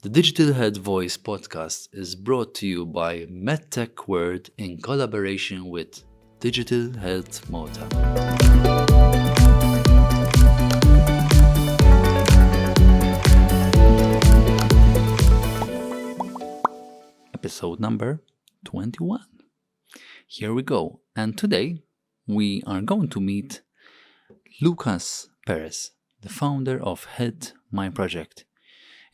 The Digital Health Voice podcast is brought to you by Medtech Word in collaboration with Digital Health Malta. Episode number 21. Here we go. And today we are going to meet Lucas Perez, the founder of Health My Project.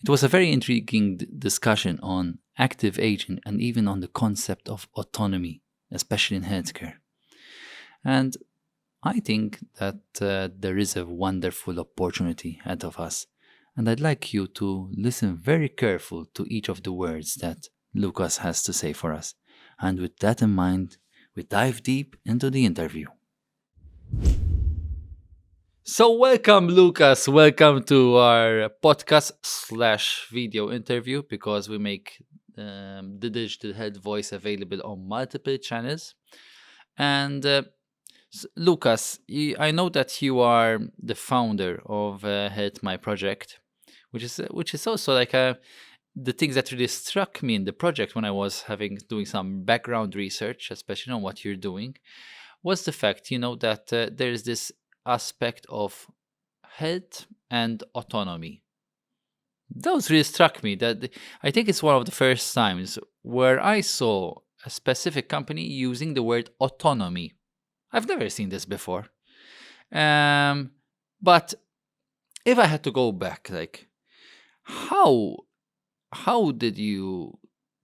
It was a very intriguing discussion on active aging and even on the concept of autonomy, especially in healthcare. And I think that there is a wonderful opportunity ahead of us. And I'd like you to listen very careful to each of the words that Lucas has to say for us. And with that in mind, we dive deep into the interview. So welcome, Lucas. Welcome to our podcast/video interview, because we make the Digital Health Voice available on multiple channels. And Lucas, I know that you are the founder of Health My Project, which is also like the things that really struck me in the project when I was doing some background research, especially on what you're doing, was the fact, that there is this aspect of health and autonomy. Those really struck me. That I think it's one of the first times where I saw a specific company using the word autonomy. I've never seen this before. But if I had to go back, like, how did you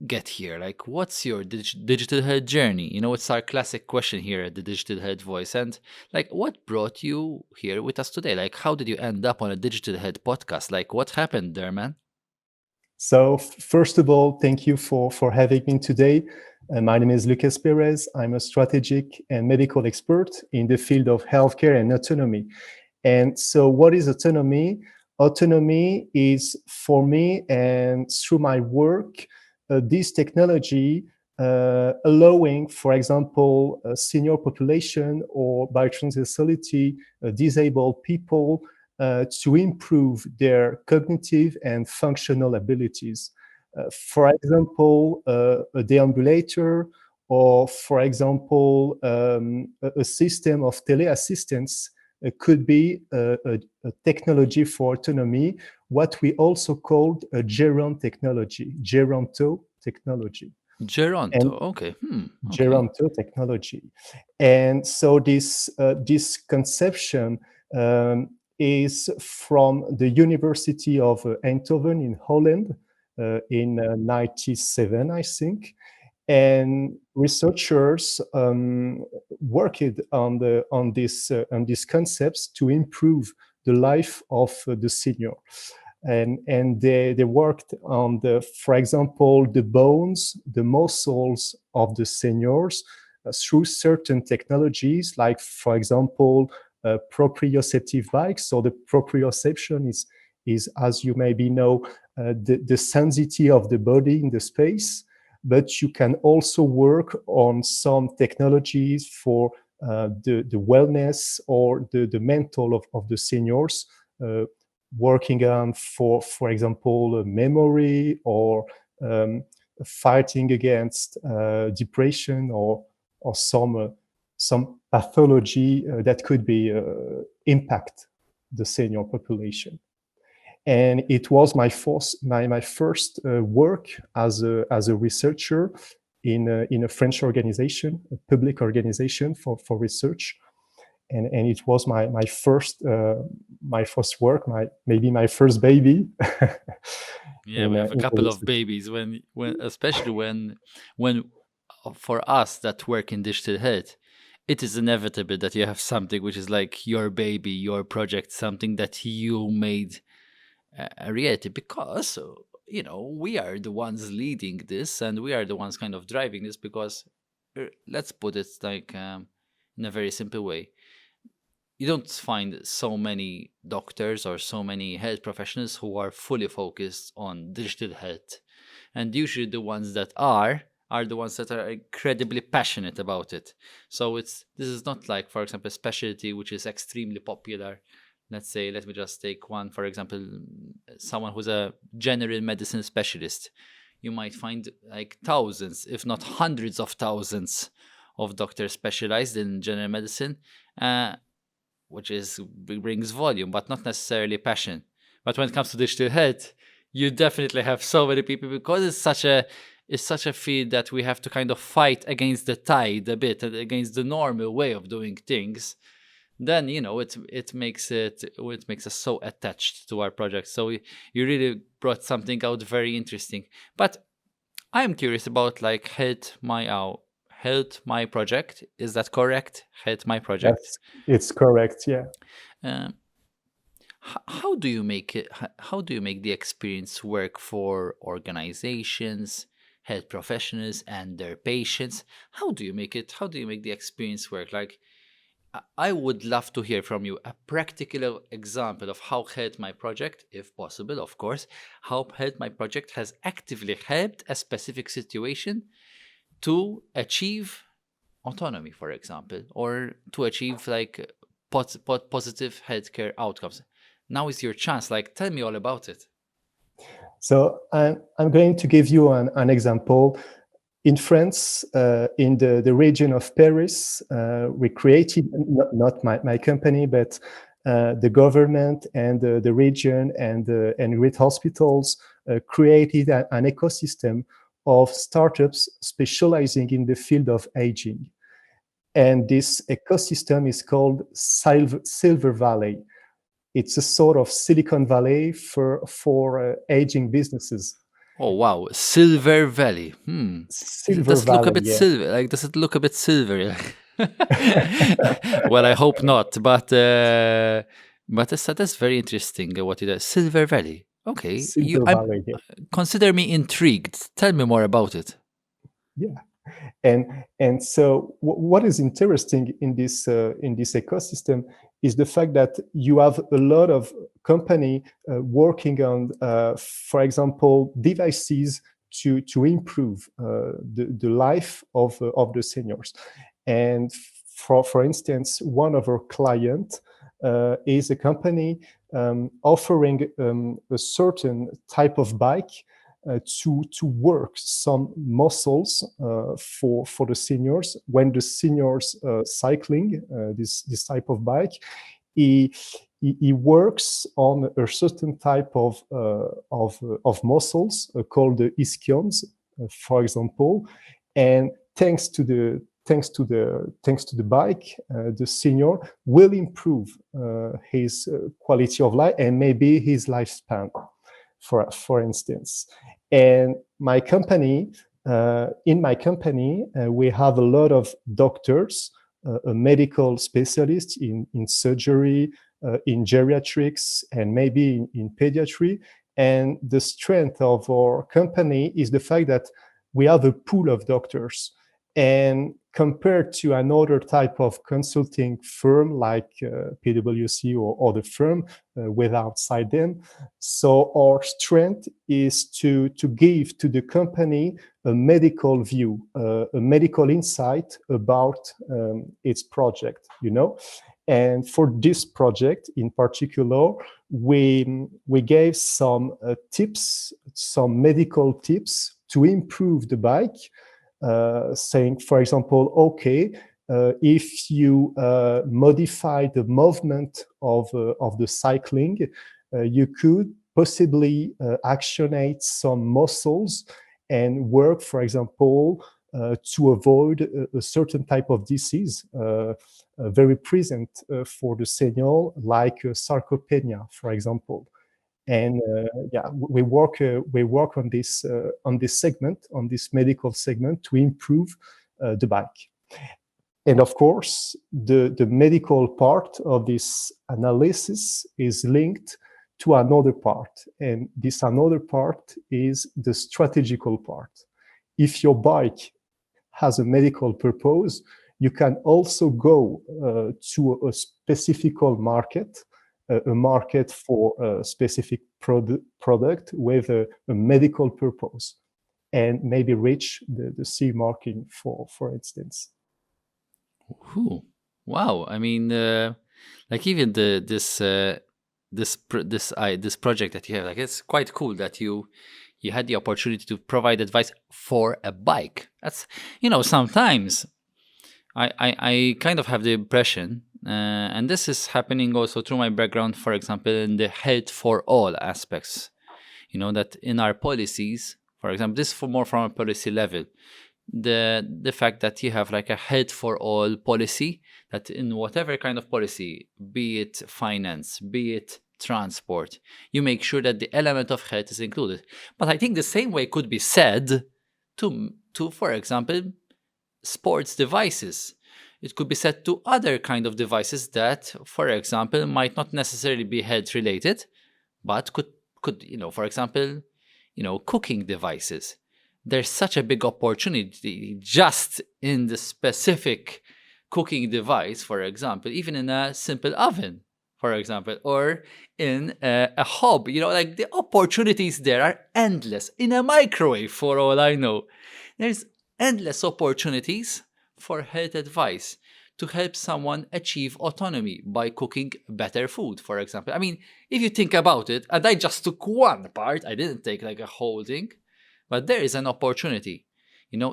get here? Like, what's your digital health journey? It's our classic question here at the Digital Health Voice. And like, what brought you here with us today? Like, how did you end up on a digital health podcast? Like, what happened there, man? So first of all, thank you for having me today. My name is Lucas Perez. I'm a strategic and medical expert in the field of healthcare and autonomy. And so what is autonomy? Autonomy is, for me and through my work, this technology allowing, for example, a senior population or by transversality, disabled people to improve their cognitive and functional abilities. For example, a deambulator, or for example, a system of teleassistance could be a technology for autonomy, what we also called a geronto technology. Okay. Geronto technology. And so this conception is from the University of Eindhoven in Holland in 97, I think. And researchers worked on these concepts to improve the life of the senior. And they worked on for example, the bones, the muscles of the seniors through certain technologies, like, for example, proprioceptive bikes. So the proprioception is, as you maybe know, the sensitivity of the body in the space. But you can also work on some technologies for the wellness or the mental of the seniors, working on, for example, memory or fighting against depression or some pathology that could be impact the senior population. And it was my first work as a researcher in a French organization, a public organization for research, and it was my first work, maybe my first baby. Yeah, we have a couple of babies especially when for us that work in digital health, it is inevitable that you have something which is like your baby, your project, something that you made a reality, because we are the ones leading this and we are the ones kind of driving this, because let's put it like in a very simple way, you don't find so many doctors or so many health professionals who are fully focused on digital health, and usually the ones that are the ones that are incredibly passionate about it. So this is not like, for example, a specialty which is extremely popular. Let me just take one, for example, someone who's a general medicine specialist, you might find like thousands, if not hundreds of thousands, of doctors specialized in general medicine, uh, which is brings volume, but not necessarily passion. But when it comes to digital health, you definitely have so many people because it's such a field that we have to kind of fight against the tide a bit and against the normal way of doing things. Then it makes us so attached to our project. So you really brought something out very interesting. But I am curious about like Health My Project. Is that correct? Health My Project. That's it's correct. Yeah. Um, how do you make it? How do you make the experience work for organizations, health professionals, and their patients? How do you make it? How do you make the experience work? Like, I would love to hear from you a practical example of how Health My Project, if possible, of course, how Health My Project has actively helped a specific situation to achieve autonomy, for example, or to achieve like positive healthcare outcomes. Now is your chance. Like, tell me all about it. So I'm going to give you an example. In France, in the region of Paris, we created, not my company, but the government and the region and great hospitals created an ecosystem of startups specializing in the field of aging. And this ecosystem is called Silver Valley. It's a sort of Silicon Valley for aging businesses. Oh wow, Silver Valley. Silver Does it look a Valley, bit yeah. silver? Like, does it look a bit silvery? Well, I hope not. But that's very interesting. What it is, Silver Valley. Okay, Silver I'm Valley, yeah. consider me intrigued. Tell me more about it. Yeah. And so what is interesting in this ecosystem is the fact that you have a lot of company working on, for example, devices to improve the life of the seniors. And for instance, one of our clients is a company offering a certain type of bike to work some muscles for the seniors. When the seniors cycling this type of bike, he works on a certain type of muscles called the ischions, for example, and thanks to the bike, the senior will improve his quality of life and maybe his lifespan, for instance. And in my company, we have a lot of doctors, a medical specialist in surgery, in geriatrics, and maybe in pediatry. And the strength of our company is the fact that we have a pool of doctors. And compared to another type of consulting firm like PwC or other firm with outside them, so our strength is to give to the company a medical view, a medical insight about its project, And for this project in particular, we gave some tips, some medical tips to improve the bike. Saying, for example, okay, if you modify the movement of the cycling, you could possibly actionate some muscles and work, for example, to avoid a certain type of disease very present for the senior, like sarcopenia, for example. And we work on this segment, on this medical segment, to improve the bike. And of course, the medical part of this analysis is linked to another part, and this another part is the strategical part. If your bike has a medical purpose, you can also go to a specific market, a market for a specific product with a medical purpose, and maybe reach the CE marking, for instance. Ooh, wow. I mean, like even this this project that you have. Like, it's quite cool that you had the opportunity to provide advice for a bike. That's, sometimes I kind of have the impression, and this is happening also through my background, for example, in the health for all aspects. That in our policies, for example, this for more from a policy level, the fact that you have like a health for all policy, that in whatever kind of policy, be it finance, be it transport, you make sure that the element of health is included. But I think the same way could be said to for example, sports devices. It could be said to other kind of devices that, for example, might not necessarily be health related, but could for example, cooking devices. There's such a big opportunity just in the specific cooking device, for example, even in a simple oven, for example, or in a hob. Like, the opportunities there are endless. In a microwave, for all I know, there's endless opportunities for health advice to help someone achieve autonomy by cooking better food, for example. I mean, if you think about it, and I just took one part, I didn't take like a whole thing, but there is an opportunity.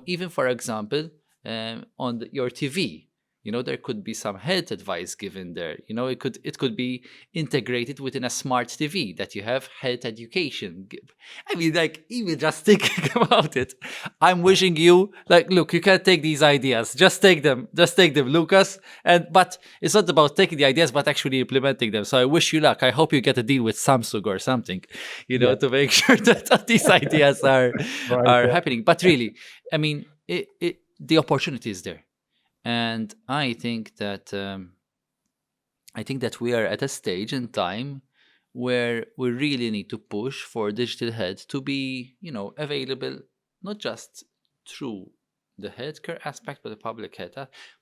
Even for example, on your TV, there could be some health advice given there. It could be integrated within a smart TV that you have health education. I mean, like, even just thinking about it, I'm wishing you, like, look, you can take these ideas, just take them, Lucas. But it's not about taking the ideas, but actually implementing them. So I wish you luck. I hope you get a deal with Samsung or something, Yeah. to make sure that these ideas are Right, yeah. happening. But really, I mean, the opportunity is there. And I think that we are at a stage in time where we really need to push for digital health to be, available not just through the healthcare aspect, but the public health,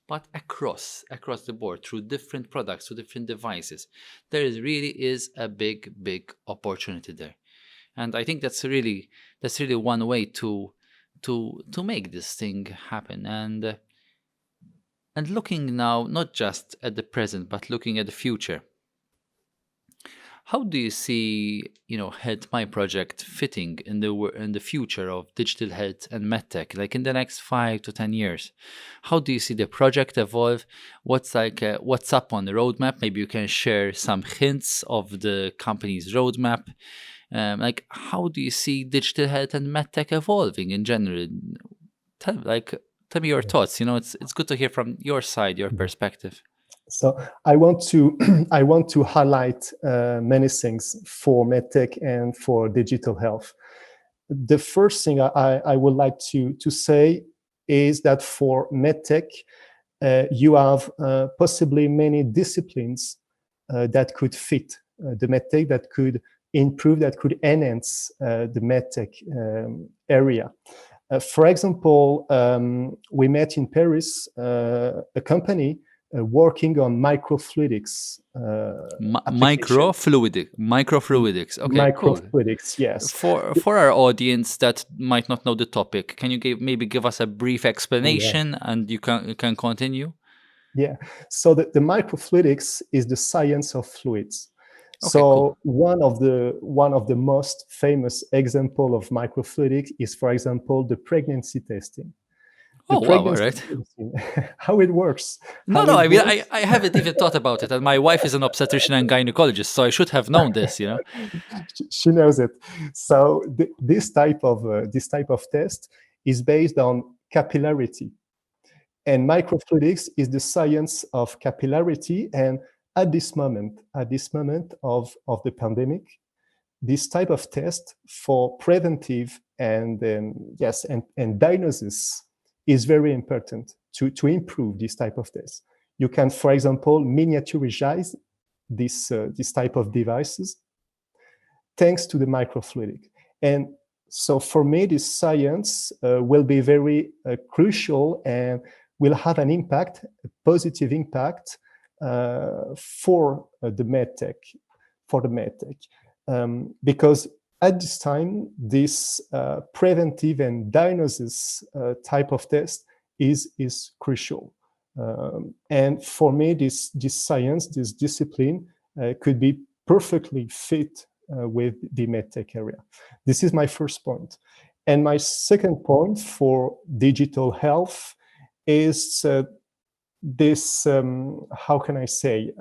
but across the board, through different products, through different devices. There really is a big opportunity there, and I think that's really one way to make this thing happen. And looking now, not just at the present, but looking at the future, how do you see, Health My Project fitting in the future of digital health and medtech, like in the next 5 to 10 years? How do you see the project evolve? What's up on the roadmap? Maybe you can share some hints of the company's roadmap. Like, how do you see digital health and medtech evolving in general? Tell me your thoughts. It's good to hear from your side, your perspective. So I want to highlight many things for medtech and for digital health. The first thing I would like to say is that for medtech, you have possibly many disciplines that could fit the medtech, that could improve, that could enhance the medtech area. For example, we met in Paris a company working on microfluidics. Microfluidics. Okay, cool. Microfluidics, yes. For our audience that might not know the topic, can you maybe give us a brief explanation, and you can continue? Yeah. So the microfluidics is the science of fluids. Okay, So cool. one of the most famous example of microfluidics is, for example, the pregnancy testing. Oh, wow, all right. Testing, how it works. No, I mean, I haven't even thought about it, and my wife is an obstetrician and gynecologist, so I should have known this, She knows it. So this type of test is based on capillarity, and microfluidics is the science of capillarity. And at this moment of the pandemic, this type of test for preventive and diagnosis is very important to improve this type of test. You can, for example, miniaturize this type of devices thanks to the microfluidic. And so for me, this science will be very crucial and will have an impact, a positive impact for the medtech, because at this time, this preventive and diagnosis type of test is crucial. And for me, this science, this discipline could be perfectly fit with the medtech area. This is my first point. And my second point for digital health is this, how can I say,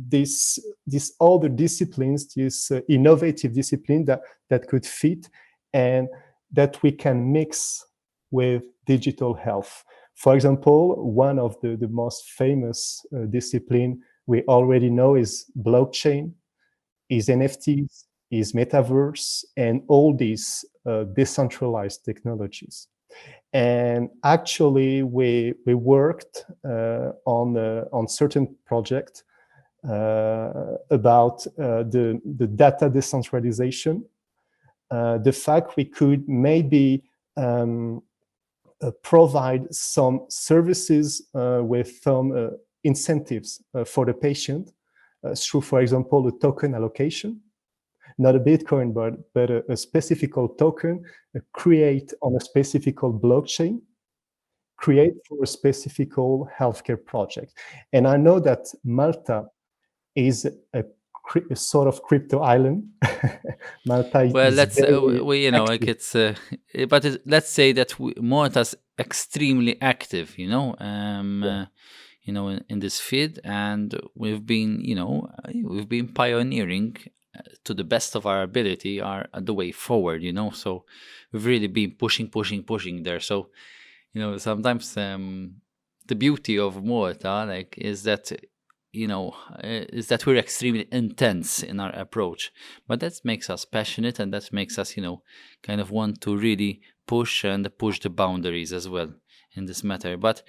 this other disciplines, this innovative discipline that could fit and that we can mix with digital health. For example, one of the most famous discipline we already know is blockchain, is NFTs, is metaverse, and all these decentralized technologies. And actually, we worked on certain project about the data decentralization. The fact we could maybe provide some services with some incentives for the patient through, for example, a token allocation, not a Bitcoin, but a specific token, create on a specific blockchain, create for a specific healthcare project. And I know that Malta is a sort of crypto island. Malta Well, is let's very we like active. it's but let's say that Malta's extremely active, in this field, and we've been pioneering to the best of our ability the way forward, so we've really been pushing there. So sometimes the beauty of Malta is that we're extremely intense in our approach, but that makes us passionate, and that makes us kind of want to really push the boundaries as well in this matter. But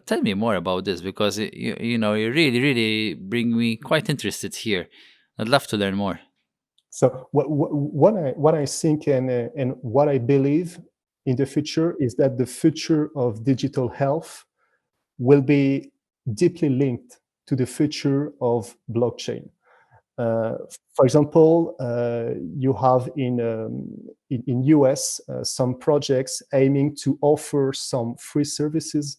tell me more about this, because you really bring me quite interested here. I'd love to learn more. So what I think and what I believe in the future is that the future of digital health will be deeply linked to the future of blockchain. For example, you have in US some projects aiming to offer some free services,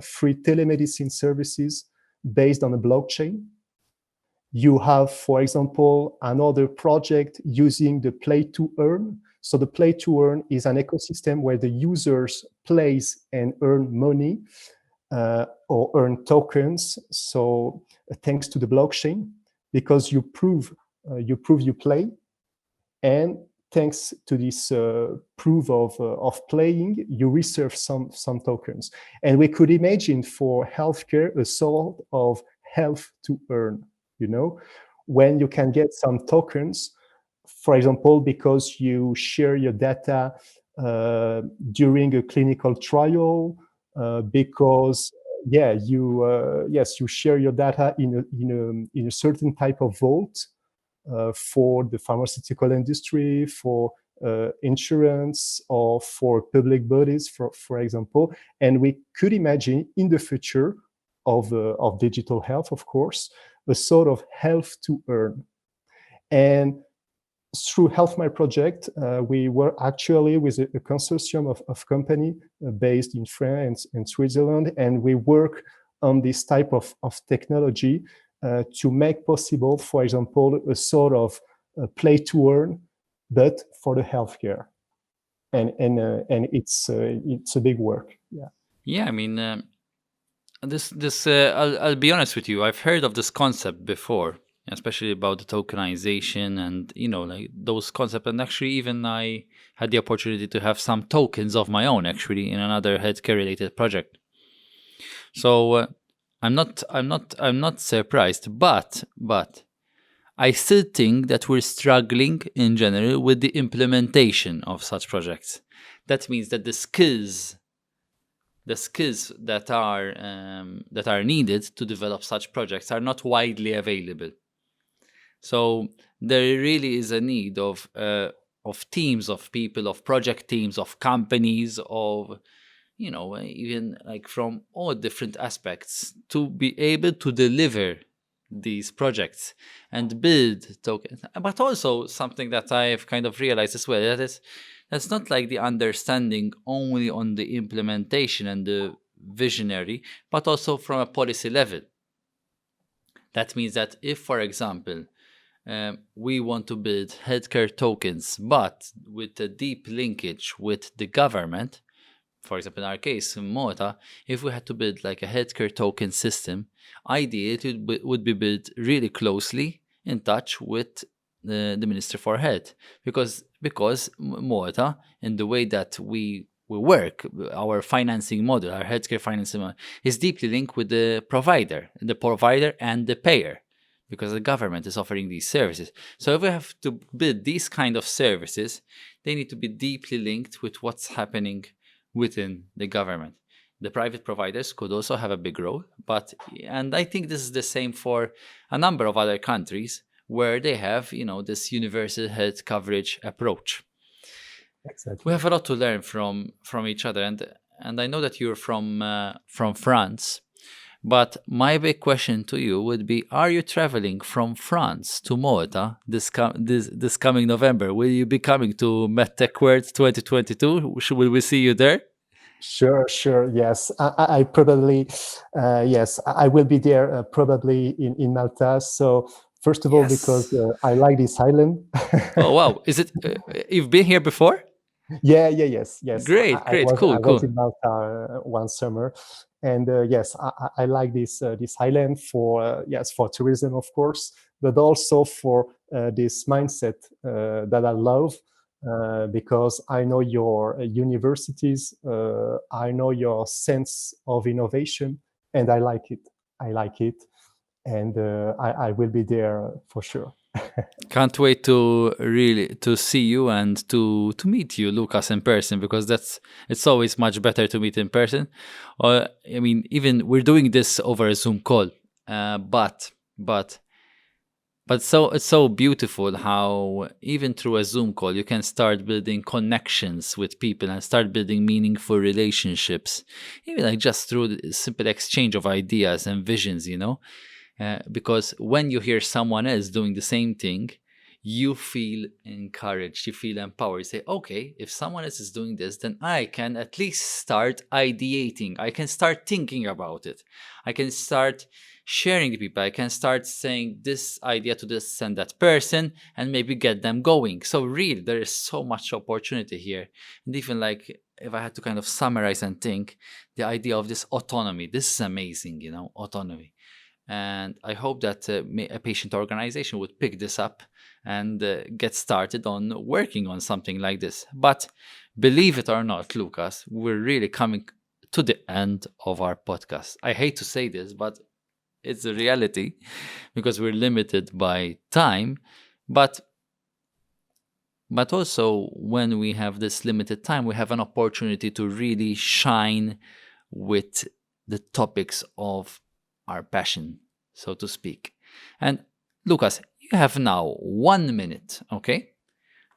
free telemedicine services based on a blockchain. You have, for example, another project using the play to earn. So the play to earn is an ecosystem where the users plays and earn money or earn tokens. So thanks to the blockchain, because you prove you play, and thanks to this proof of playing, you reserve some tokens. And we could imagine for healthcare a sort of health to earn. When you can get some tokens, for example, because you share your data during a clinical trial, because you share your data in a certain type of vault for the pharmaceutical industry, for insurance, or for public bodies, for example. And we could imagine in the future of digital health, of course, a sort of health to earn. And through Health My Project, we were actually with a consortium of company based in France and Switzerland, and we work on this type of technology to make possible, for example, a sort of play to earn, but for the healthcare. And it's a big work. Yeah. Yeah, I mean, I'll be honest with you. I've heard of this concept before, especially about the tokenization and like those concepts. And actually, even I had the opportunity to have some tokens of my own actually in another healthcare related project. So I'm not surprised, but I still think that we're struggling in general with the implementation of such projects. That means that the skills that are needed to develop such projects are not widely available. So there really is a need of teams of people, of project teams, of companies, of even like from all different aspects to be able to deliver these projects and build tokens. But also something that I've kind of realized as well, that's not like the understanding only on the implementation and the visionary, but also from a policy level. That means that if, for example, we want to build healthcare tokens, but with a deep linkage with the government. For example, in our case, in Malta, if we had to build like a healthcare token system, ideally it would be built really closely in touch with the Minister for Health, because Malta, in the way that we work, our financing model, our healthcare financing model, is deeply linked with the provider and the payer, because the government is offering these services. So if we have to build these kind of services, they need to be deeply linked with what's happening within the government. The private providers could also have a big role, and I think this is the same for a number of other countries where they have, this universal health coverage approach. Exactly. We have a lot to learn from each other, and I know that you're from France, but my big question to you would be: are you traveling from France to Malta this coming November? Will you be coming to Medtech World 2022? Will we see you there? Sure. Yes, I probably, yes, I will be there probably in Malta. So first of all, because Yes. I like this island. Oh wow! Is it? You've been here before? Yes. Great, great, I cool, was cool. in Malta one summer, and yes, I like this island for yes, for tourism, of course, but also for this mindset that I love. Because I know your universities, I know your sense of innovation, and I like it. And I will be there for sure. Can't wait to really to see you and to meet you, Lucas, in person, because it's always much better to meet in person. I mean, even we're doing this over a Zoom call, but so it's so beautiful how even through a Zoom call you can start building connections with people and start building meaningful relationships, even like just through the simple exchange of ideas and visions, because when you hear someone else doing the same thing, you feel encouraged, you feel empowered. You say, okay, if someone else is doing this, then I can at least start ideating. I can start thinking about it. I can start sharing to people. I can start saying this idea to this and that person and maybe get them going. So really, there is so much opportunity here. And even like, if I had to kind of summarize and think, the idea of this autonomy, this is amazing, autonomy. And I hope that a patient organization would pick this up and get started on working on something like this. But believe it or not, Lucas, we're really coming to the end of our podcast. I hate to say this, but it's a reality because we're limited by time. But also, when we have this limited time, we have an opportunity to really shine with the topics of our passion, so to speak. And Lucas, you have now 1 minute, okay,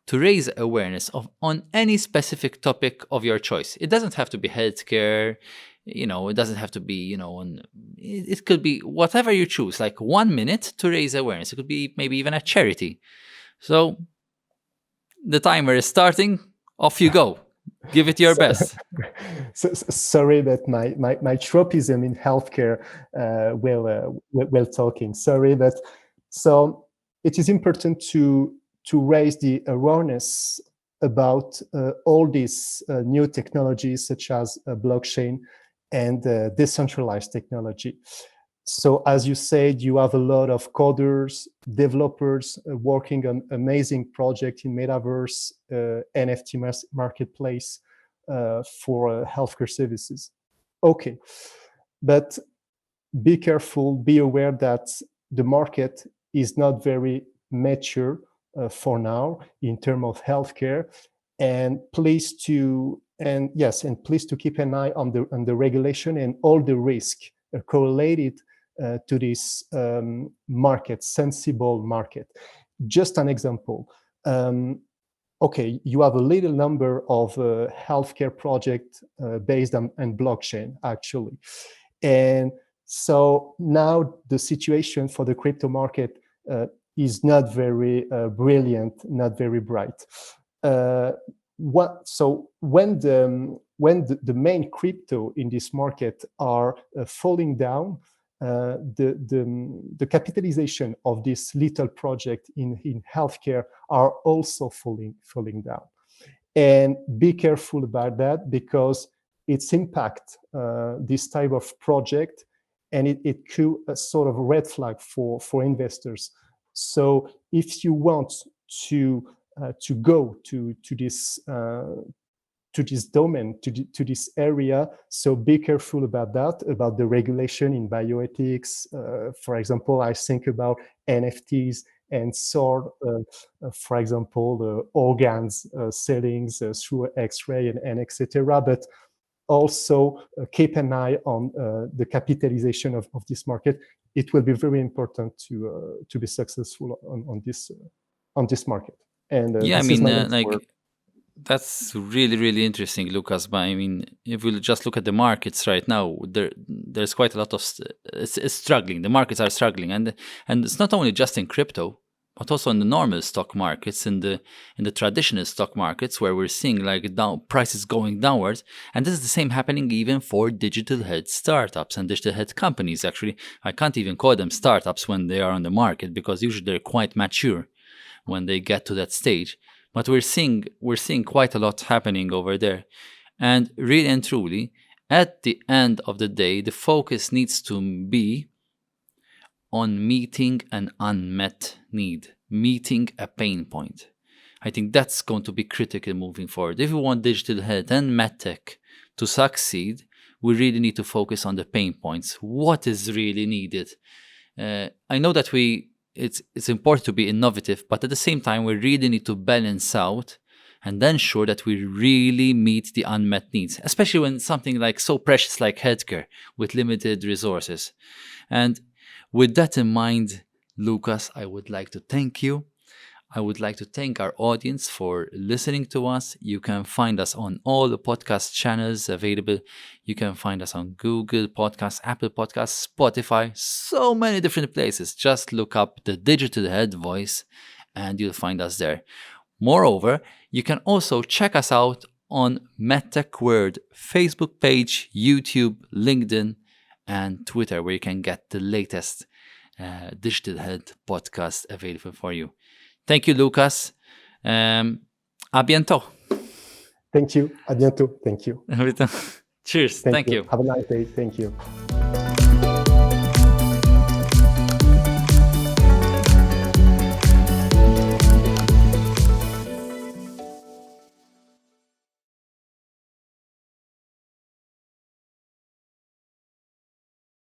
to raise awareness on any specific topic of your choice. It doesn't have to be healthcare, it doesn't have to be, it could be whatever you choose, like 1 minute to raise awareness. It could be maybe even a charity. So the timer is starting. Off you go. Give it your best. Sorry, but my tropism in healthcare will talking. Sorry, but so it is important to raise the awareness about all these new technologies such as blockchain and decentralized technology. So as you said, you have a lot of coders, developers working on amazing project in metaverse, NFT marketplace for healthcare services. Okay, but be careful, be aware that the market is not very mature for now in terms of healthcare, and please to keep an eye on the regulation and all the risk correlated to this market, sensible market. Just an example. Okay, you have a little number of healthcare projects based on blockchain, actually. And so now the situation for the crypto market is not very brilliant, not very bright. So when the main crypto in this market are falling down, the capitalization of this little project in healthcare are also falling down. And be careful about that, because its impact, this type of project, and it could a sort of red flag for investors. So if you want to go to this domain, to this area, so be careful about that, about the regulation in bioethics. For example, I think about NFTs and sort, for example, the organs sellings through X-ray and etc. But also keep an eye on the capitalization of this market. It will be very important to be successful on this market. And Yeah, I this is mean, my next word. that's really, really interesting, Lucas. But I mean, if we just look at the markets right now, there's quite a lot of it's struggling. The markets are struggling, and it's not only just in crypto, but also in the normal stock markets, in the traditional stock markets, where we're seeing like prices going downwards. And this is the same happening even for digital health startups and digital health companies. Actually, I can't even call them startups when they are on the market, because usually they're quite mature when they get to that stage. But we're seeing quite a lot happening over there. And really and truly, at the end of the day, the focus needs to be on meeting an unmet need, meeting a pain point. I think that's going to be critical moving forward. If we want digital health and Medtech to succeed, we really need to focus on the pain points. What is really needed? I know that it's important to be innovative, but at the same time, we really need to balance out and ensure that we really meet the unmet needs, especially when something like so precious like healthcare with limited resources. And with that in mind, Lucas, I would like to thank you. I would like to thank our audience for listening to us. You can find us on all the podcast channels available. You can find us on Google Podcasts, Apple Podcasts, Spotify, so many different places. Just look up the Digital Health Voice and you'll find us there. Moreover, you can also check us out on Medtech World Facebook page, YouTube, LinkedIn, and Twitter, where you can get the latest digital health podcast available for you. Thank you, Lucas. A bientôt. Thank you. A bientôt. Thank you. Cheers. Thank you. Have a nice day. Thank you.